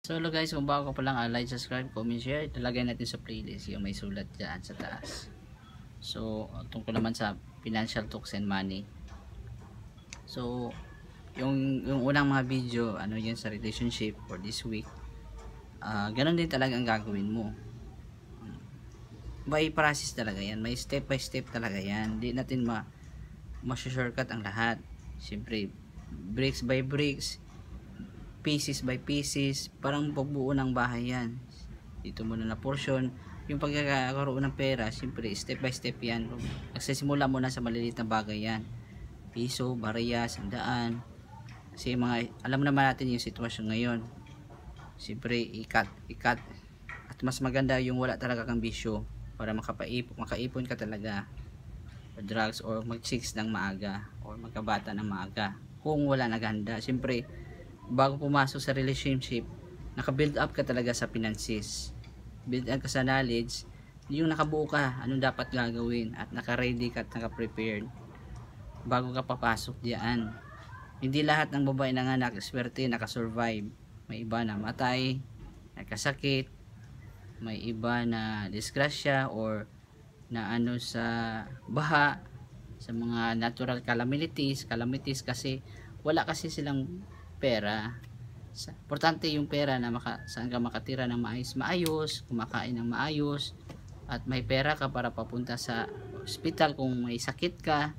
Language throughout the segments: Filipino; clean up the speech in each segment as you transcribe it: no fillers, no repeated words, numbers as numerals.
So hello guys, kung bago ka pa lang, like, subscribe, comment, share. Italagay natin sa playlist yung may sulat dyan sa taas. So tungkol naman sa financial talks and money. So yung unang mga video, ano yan sa relationship for this week, ganun din talaga ang gagawin mo. By process talaga yan, may step by step talaga yan. Hindi natin ma-shortcut ang lahat. Siyempre bricks by bricks, pieces by pieces, parang pagbuo ng bahay yan. Dito muna na portion yung pagkakaroon ng pera. Siyempre step by step yan. Nagsisimula muna sa maliliit na bagay yan, piso, barya, sandaan, kasi mga alam naman natin yung sitwasyon ngayon. Siyempre ikat at mas maganda yung wala talaga kang bisyo para makaipon ka talaga o drugs or mag-chicks ng maaga or magkabata ng maaga kung wala naghanda. Siyempre bago pumasok sa relationship, naka-build up ka talaga sa finances, build up ka sa knowledge, yung nakabuo ka anong dapat gagawin at naka-ready ka at naka-prepared bago ka papasok diyan. Hindi lahat ng babae nanganak swerte naka-survive. May iba na matay, nagkasakit, may iba na disgrasya or na ano sa baha, sa mga natural calamities kasi wala kasi silang pera. Importante yung pera na saan ka makatira ng maayos, kumakain ng maayos, at may pera ka para papunta sa hospital kung may sakit ka.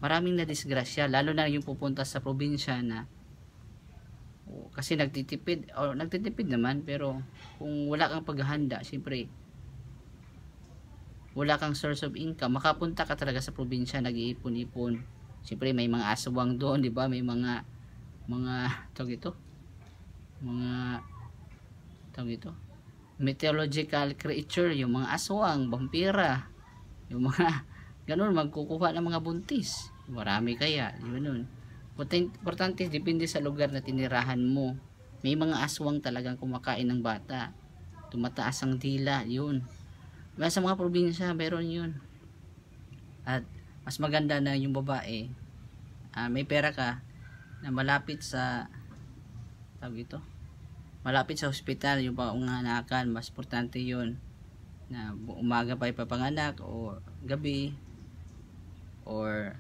Maraming na disgrasya, lalo na yung pupunta sa probinsya na kasi nagtitipid naman, pero kung wala kang paghahanda, siyempre wala kang source of income, makapunta ka talaga sa probinsya, nag-iipon-ipon. Siyempre may mga aswang doon, di ba? May mga tawag ito mythological creature, yung mga aswang, vampira, yung mga ganun, magkukuha ng mga buntis. Marami kaya, yun. Importante, depende sa lugar na tinirahan mo. May mga aswang talagang kumakain ng bata, tumataas ang dila, yun. Sa mga probinsya meron yun. At mas maganda na yung babae, may pera ka na malapit sa malapit sa hospital, yung panganakan. Mas importante yun na umaga pa ipapanganak o gabi, or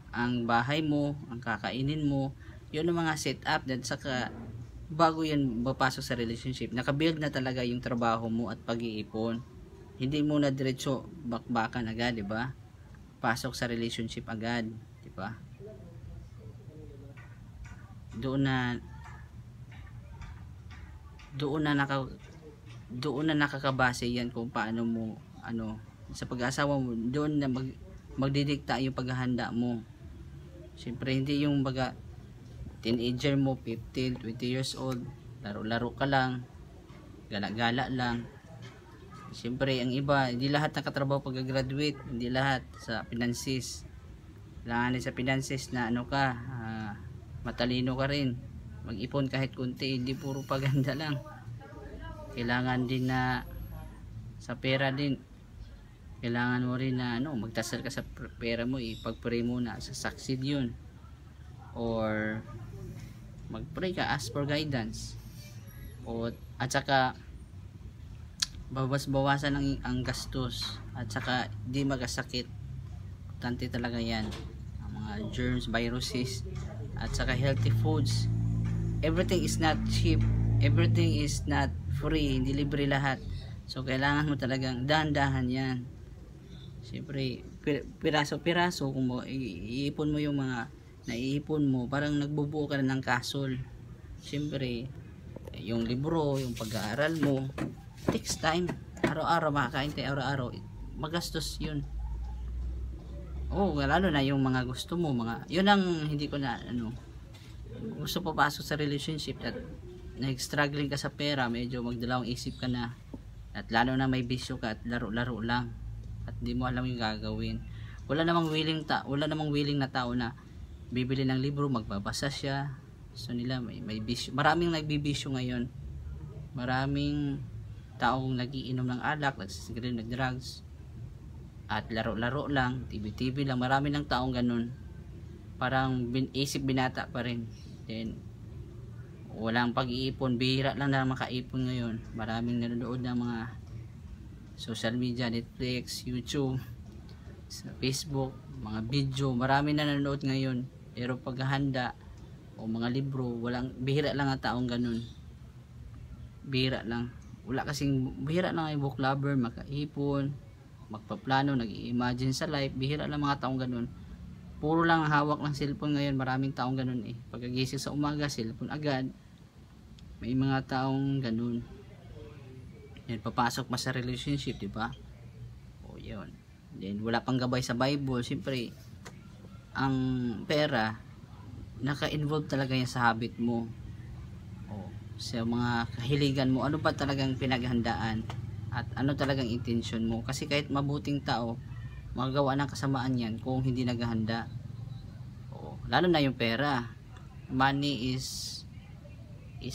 ang bahay mo, ang kakainin mo, yun ang mga setup. Dan saka bago yan mapasok sa relationship, nakabuild na talaga yung trabaho mo at pag-iipon. Hindi mo na diretso bakbakan agad, di ba? Pasok sa relationship agad, di ba? Doon na nakakabase yan kung paano mo sa pag-asawa mo. Doon na magdidikta yung paghahanda mo. Siyempre hindi yung teenager mo, 15, 20 years old, laro-laro ka lang, gala-gala lang. Siyempre ang iba, hindi lahat nakatrabaho pag-graduate, hindi lahat sa finances. Kailangan sa finances na matalino ka rin, mag-ipon kahit kunti, hindi puro paganda lang. Kailangan din na sa pera din, kailangan mo rin na magdasal ka sa pera mo, ipag-pray mo na sa succeed yun, or mag-pray ka, ask for guidance, at saka bawasan ang gastos, at saka di magasakit. Importante talaga yan, ang mga germs, viruses, at saka healthy foods. Everything is not cheap, everything is not free, hindi libre lahat. So kailangan mo talagang dahan-dahan yan. Siyempre piraso-piraso, kung iipon mo yung mga naiipon mo, parang nagbubuo ka na ng kasol. Siyempre yung libro, yung pag-aaral mo takes time. Araw-araw makakain tayo, araw-araw magastos yun. Lalo na yung mga gusto mo, yun ang hindi ko na gusto papasok sa relationship at nag-struggling ka sa pera, medyo magdalawang isip ka na, at lalo na may bisyo ka at laro-laro lang at hindi mo alam yung gagawin. Wala namang willing na tao na bibili ng libro, magbabasa siya. So nila may bisyo. Maraming nagbibisyo ngayon, maraming taong nagiinom ng alak, nagsisigarilyo, nag-drugs, at laro-laro lang, TV lang. Marami ng taong ganun, parang isip binata pa rin. Then walang pag-iipon, bihira lang na makaipon ngayon. Maraming nanonood ng mga social media, Netflix, YouTube, sa Facebook, mga video, maraming nanonood ngayon. Pero paghahanda o mga libro, bihira lang ang taong ganun. Bihira lang. Bihira lang ay book lover, makaipon, magpaplano, nag-i-imagine sa life. Bihira lang mga taong ganun. Puro lang hawak ng cellphone ngayon. Maraming taong ganun eh. Pagkagising sa umaga, cellphone agad. May mga taong ganun. Yan, papasok pa sa relationship, di ba? O yun. Then wala pang gabay sa Bible. Siyempre, ang pera, naka-involve talaga yan sa habit mo. O, sa mga kahiligan mo. Ano ba talagang pinaghandaan? At ano talagang intention mo? Kasi kahit mabuting tao, magagawa ng kasamaan yan kung hindi naghahanda. O, lalo na yung pera. Money is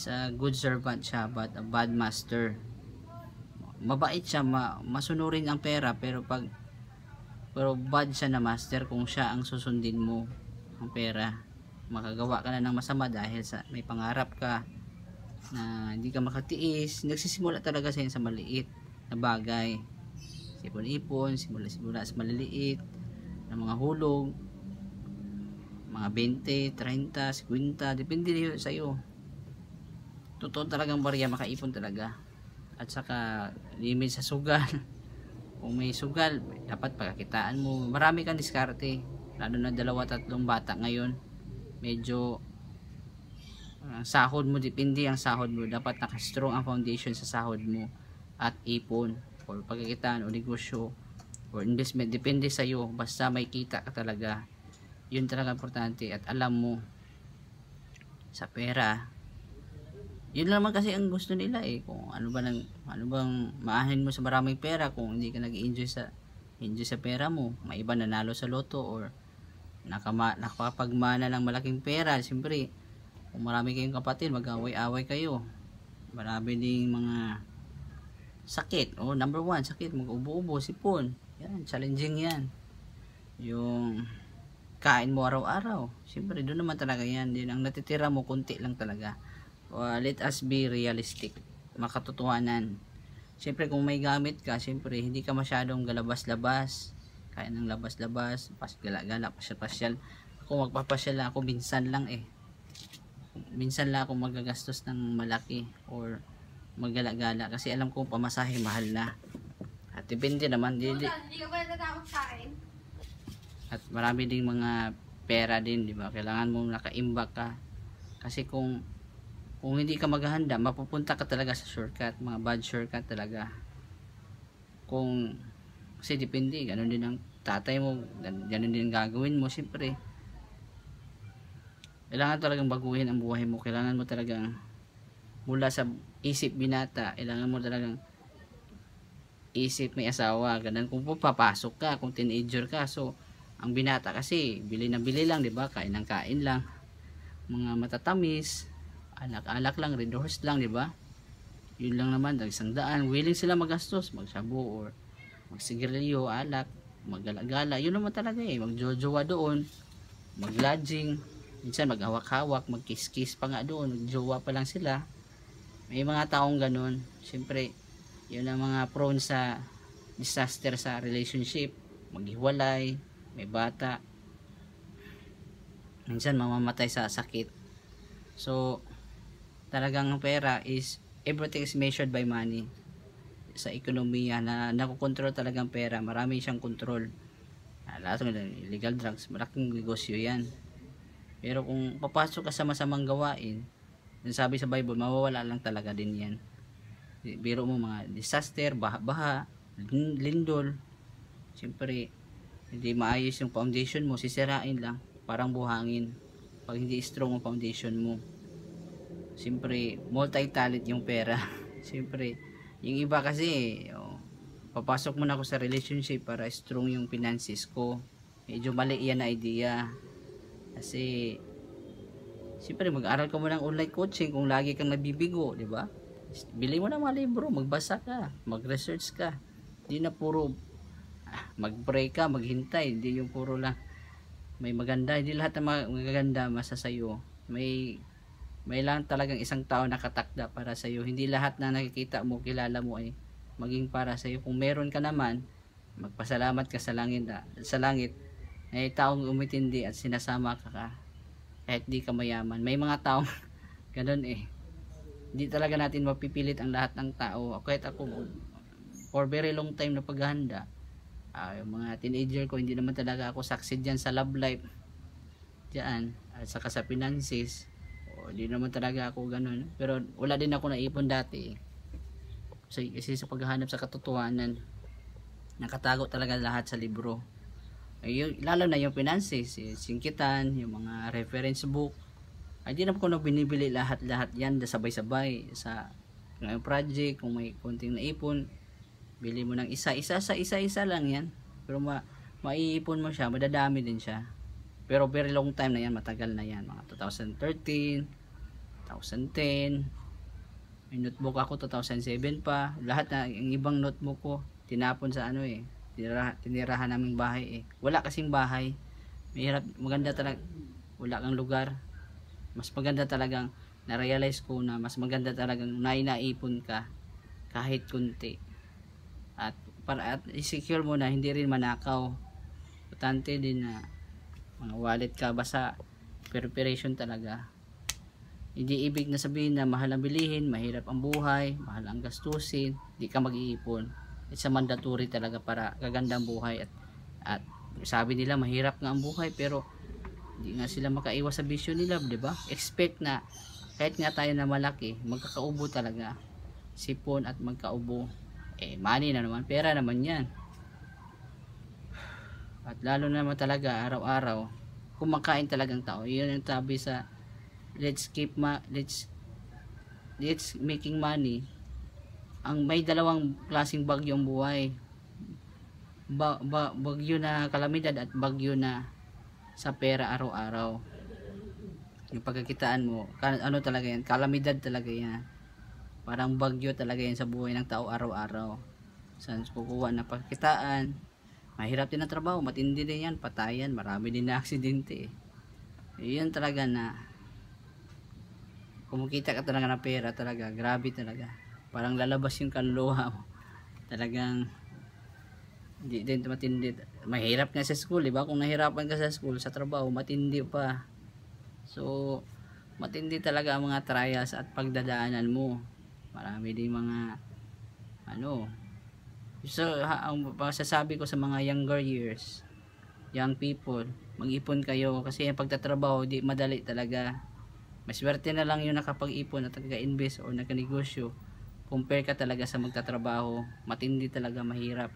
a good servant siya, but a bad master. Mabait siya, masunurin ang pera, pero bad siya na master kung siya ang susundin mo ang pera. Makagawa ka na ng masama dahil may pangarap ka na hindi ka makatiis. Nagsisimula talaga sa maliit na bagay. Ipon-ipon, simula sa maliliit na mga hulog, mga 20, 30, 50, depende sa iyo. Totoo talagang barya, makaipon talaga. At saka limit sa sugal. Kung may sugal, dapat pagkakitaan mo. Marami kang diskarte, lalo na 2-3 bata ngayon. Medyo sahod mo, depende ang sahod mo. Dapat naka-strong ang foundation sa sahod mo. At ipon or pagkakitaan o negosyo or investment, depende sa iyo. Basta may kita ka talaga, yun talaga importante. At alam mo sa pera, yun naman kasi ang gusto nila eh. Kung ano bang maahin mo sa maraming pera kung hindi ka nag-enjoy sa pera mo. May iba nanalo sa loto or nakapagmana ng malaking pera. Siyempre, kung marami kayong kapatid, mag-away-away kayo. Marami ding mga sakit. Number 1, sakit, mag-ubo-ubo, sipon. Yan, challenging yan. Yung kain mo araw-araw, siyempre doon naman talaga yan. Din ang natitira mo, kunti lang talaga. Let us be realistic, makatotohanan. Siyempre kung may gamit ka, siyempre hindi ka masyadong galabas-labas, kaya ng labas-labas, gala-gala, pasyal-pasyal. Ako magpapasyal lang ako, minsan lang ako magagastos ng malaki or maggala-gala kasi alam ko pamasahe mahal na. At depende naman, hindi ka ba natatakot sa akin? At marami ding mga pera din, di ba? Kailangan mo nakaimbak ka. Kasi kung hindi ka maghahanda, mapupunta ka talaga sa shortcut, mga bad shortcut talaga. Kasi depende, ganun din ang tatay mo, ganun din gagawin mo, siyempre. Kailangan talagang baguhin ang buhay mo. Kailangan mo talagang mula sa isip binata, kailangan mo talagang isip may asawa, ganun. Kung papasok ka, kung teenager ka, so ang binata kasi bili na bili lang, di ba? Kain ng kain lang, mga matatamis, alak-alak lang, red horse lang, di ba? Yun lang naman, 100, willing sila magastos, magsabu or magsigarilyo, alak, maggala-gala. Yun naman talaga eh, magjojowa doon, maglodging, minsan maghawak-hawak, magkiss-kiss pa nga doon, magjowa pa lang sila. May mga taong ganun. Siyempre, yun ang mga prone sa disaster sa relationship, maghiwalay, may bata, minsan mamamatay sa sakit. So talagang pera is, everything is measured by money. Sa ekonomiya na nakokontrol talagang pera, marami siyang control. Lahat ng illegal drugs, malaking negosyo yan. Pero kung papasok ka sa masamang gawain, sabi sa Bible, mawawala lang talaga din yan. Biro mo mga disaster, baha-baha, lindol, siyempre hindi maayos yung foundation mo, sisirain lang, parang buhangin pag hindi strong ang foundation mo. Siyempre, multi-talent yung pera. Siyempre, yung iba kasi, papasok muna ako sa relationship para strong yung finances ko. Medyo mali yan na idea. Kasi, siyempre, mag-aral ka muna ng online coaching kung lagi kang nabibigo, di ba? Bili mo na mga libro, magbasa ka, mag-research ka. Hindi na puro mag-pray ka, maghintay. Hindi yung puro lang may maganda. Hindi lahat ng magaganda masa sayo. May May lang talagang isang tao nakatakda para sa iyo. Hindi lahat na nakikita mo, kilala mo ay maging para sa iyo. Kung meron ka naman, magpasalamat ka sa langit, ay taong umitindi at sinasama ka kahit di ka mayaman. May mga taong ganun eh. Hindi talaga natin mapipilit ang lahat ng tao. Kahit ako, for very long time na paghahanda, yung mga teenager ko, hindi naman talaga ako succeed dyan sa love life dyan, at saka sa finances. Hindi naman talaga ako ganun. Pero wala din ako naipon dati kasi sa paghahanap sa katotohanan, nakatago talaga lahat sa libro. Lalo na yung finances, singkitan, yung mga reference book. Ay di naman ko na binibili lahat yan sabay-sabay sa ngayong project. Kung may konting naipon, bili mo ng isa lang yan. Pero maiipon mo siya, madadami din siya. Pero very long time na yan, matagal na yan, mga 2013, 2010. May notebook ako 2007 pa. Lahat na yung ibang notebook ko tinapon sa tinirahan naming bahay eh. Wala kasing bahay. Mahirap, maganda talaga. Wala kang lugar. Mas maganda talagang na-realize ko na mas maganda talagang naipon ka kahit kunti. At i-secure mo na hindi rin manakaw. Importante din na mga wallet ka, basta preparation talaga. Hindi ibig na sabihin na mahal ang bilihin, mahirap ang buhay, mahal ang gastusin, di ka mag-iipon. It's a mandatory talaga para kagandang buhay. At sabi nila mahirap nga ang buhay, pero hindi nga sila makaiwas sa bisyo nila, di ba? Expect na kahit nga tayo na malaki, magkakaubo talaga. Sipon at magkaubo. Money na naman, pera naman yan. At lalo naman talaga araw-araw kumakain talagang tao. Yun ang sabi sa let's making money. Ang may dalawang klaseng bagyo ang buhay. Bagyo na kalamidad at bagyo na sa pera araw-araw. Yung pagkakitaan mo, ano talaga yan? Kalamidad talaga yan. Parang bagyo talaga yan sa buhay ng tao araw-araw. Saan kukuha na pagkitaan? Mahirap din ang trabaho, matindi din yan, patayan, marami din na aksidente. Yun talaga na kumikita ka talaga ng pera talaga, grabe talaga. Parang lalabas yung kaluluwa mo. Talagang hindi din matindi. Mahirap nga sa school, diba? Kung nahirapan ka sa school, sa trabaho, matindi pa. So, matindi talaga ang mga trials at pagdadaanan mo. Marami din mga so, ang masasabi ko sa mga younger years, young people, mag-ipon kayo kasi yung pagtatrabaho, di madali talaga. Maswerte na lang yung nakapag-ipon at nag-invest o nag-negosyo compare ka talaga sa magtatrabaho. Matindi talaga, mahirap.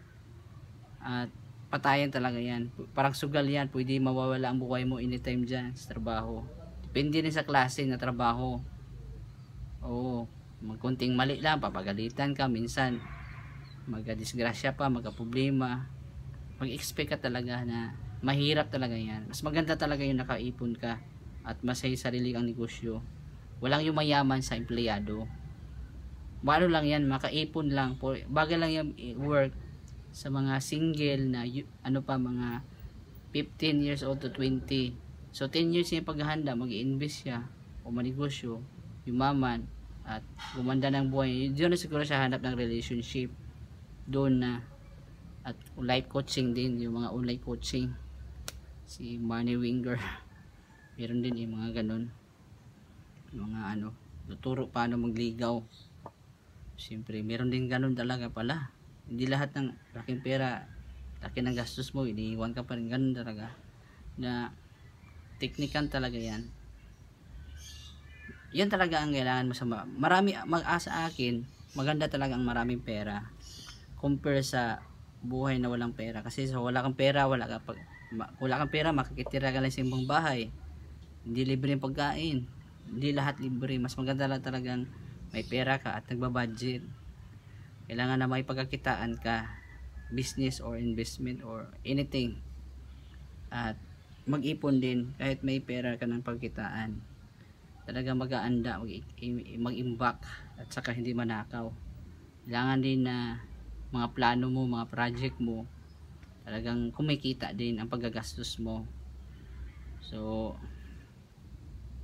At patayan talaga yan. Parang sugal yan, pwede mawawala ang buhay mo anytime dyan sa trabaho. Depende rin sa klase na trabaho. Oo, magkunting mali lang, papagalitan ka minsan, magdisgrasya pa, magkaproblema. Mag-expect ka talaga na mahirap talaga yan. Mas maganda talaga yung nakaipon ka at masaya sarili kang negosyo. Walang yung mayaman sa empleyado. Bano lang yan, makaipon lang. Bagay lang yung work sa mga single na mga 15 years old to 20. So 10 years yung paghahanda, mag-i-invest siya o manegosyo, yumaman at gumanda ng buhay. Doon na siguro siya hanap ng relationship. Doon na. At life coaching din, yung mga online coaching, si Money Winger meron din yung mga ganun, mga tuturo paano magligaw. Siyempre meron din ganun talaga pala. Hindi lahat ng laking pera, laki ng gastos mo, iniiwan ka pa rin. Ganun talaga na teknikan talaga yan. Yan talaga ang kailangan mo sa marami. Mag-asa akin, maganda talaga ang maraming pera compare sa buhay na walang pera. Kasi sa wala kang pera, wala kang pera, makikitira ka lang sa ibang bahay. Hindi libre yung pagkain. Hindi lahat libre. Mas maganda lang talagang may pera ka at nagbabudget. Kailangan na may pagkakitaan ka, business or investment or anything. At mag-ipon din kahit may pera ka ng pagkitaan. Talagang mag-aanda, mag-imbak at saka hindi manakaw. Kailangan din na mga plano mo, mga project mo, talagang kumikita din ang paggagastos mo. So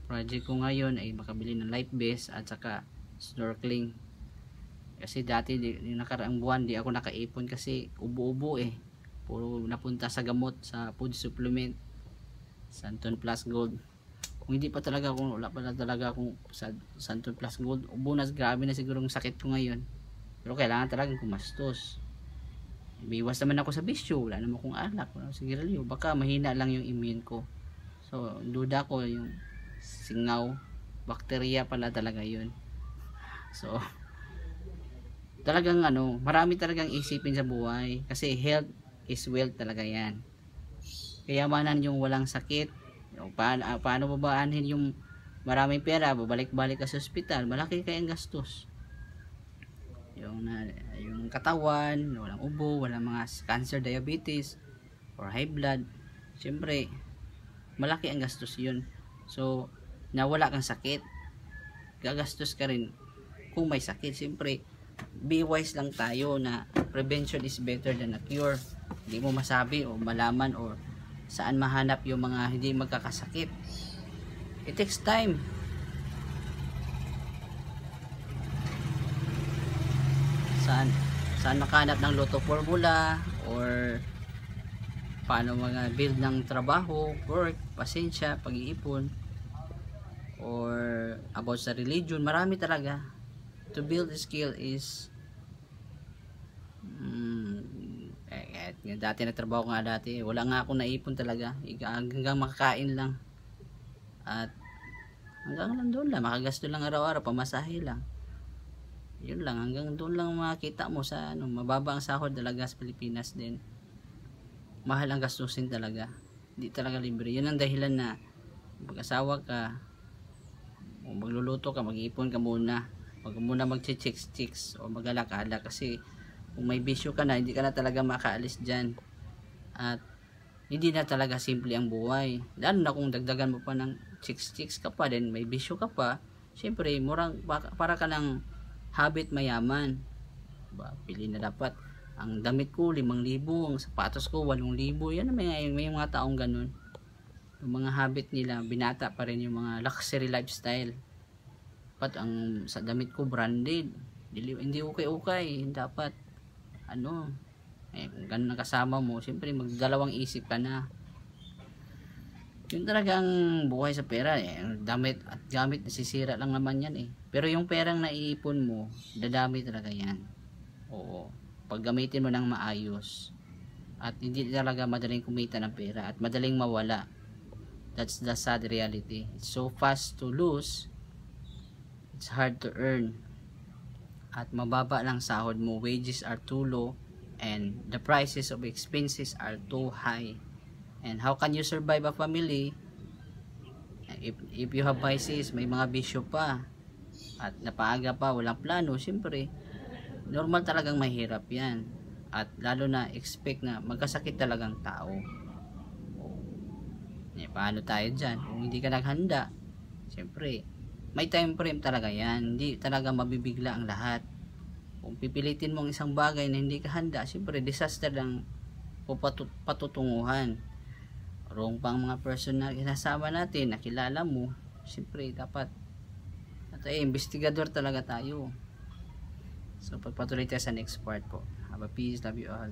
project ko ngayon ay makabili ng life vest at saka snorkeling. Kasi dati yung nakaraang buwan di ako nakaipon kasi ubo-ubo puro napunta sa gamot, sa food supplement, Santon Plus Gold. Kung hindi pa talaga, kung wala pa talaga akong sa Santon Plus Gold, ubo na, grabe na siguro yung sakit ko ngayon. Pero kailangan talagang kumastos. Iwas naman ako sa bisyo, wala naman akong alak, wala sigarilyo, baka mahina lang yung immune ko. So duda ko yung singaw, bakterya pala talaga yun. So talagang marami talagang isipin sa buhay kasi health is wealth talaga yan. Kayamanan yung walang sakit. Paano babaanin yung maraming pera, babalik-balik ka sa ospital, malaki kayang gastos. Yung katawan, walang ubo, walang mga cancer, diabetes, or high blood, syempre malaki ang gastos yun. So nawala kang sakit, gagastos ka rin kung may sakit. Syempre be wise lang tayo na prevention is better than a cure. Hindi mo masabi o malaman or saan mahanap yung mga hindi magkakasakit. It takes time. Saan makahanap ng Lotto formula or paano mga build ng trabaho, work, pasensya, pag-iipon, or about sa religion. Marami talaga. To build a skill is dati nagtrabaho ko nga dati, wala nga akong naipon talaga, hanggang makakain lang at hanggang lang doon lang, makagasto lang araw-araw, pamasahe lang, yun lang, hanggang doon lang makita mo sa mababa ang sahod talaga sa Pilipinas din. Mahal ang gastusin talaga, hindi talaga libre. Yun ang dahilan na mag-asawa ka o magluluto ka, mag-iipon ka muna, wag muna mag-chicks o mag-alak-alak kasi kung may bisyo ka na, hindi ka na talaga makaalis dyan at hindi na talaga simple ang buhay. Lalo na kung dagdagan mo pa ng chicks ka pa, then may bisyo ka pa, syempre para ka ng habit mayaman. Pili na dapat ang damit ko 5,000, ang sapatos ko 8,000. Yan may mga taong ganun, yung mga habit nila binata pa rin, yung mga luxury lifestyle. Dapat ang sa damit ko branded, hindi okay dapat kung ganun ang kasama mo, siyempre magdalawang isip ka na. Yun talaga ang buhay sa pera damit at gamit nasisira lang naman yan pero yung perang naiipon mo, dadami talaga yan. Oo, pag gamitin mo ng maayos at hindi talaga madaling kumita ng pera at madaling mawala. That's the sad reality. It's so fast to lose, it's hard to earn, at mababa lang sahod mo, wages are too low, and the prices of expenses are too high. And how can you survive a family if you have vices, may mga bisyo pa at napaaga pa, walang plano? Siyempre normal talagang mahirap yan, at lalo na expect na magkasakit talagang tao. Paano tayo dyan kung hindi ka naghanda? Siyempre may time frame talaga yan, hindi talaga mabibigla ang lahat. Kung pipilitin mo ang isang bagay na hindi ka handa, siyempre disaster lang patutunguhan. Wrong pang mga person na kinasama natin, nakilala mo, siyempre dapat investigador talaga tayo. So pagpatuloy tayo sa next part po. Have a peace, love you all.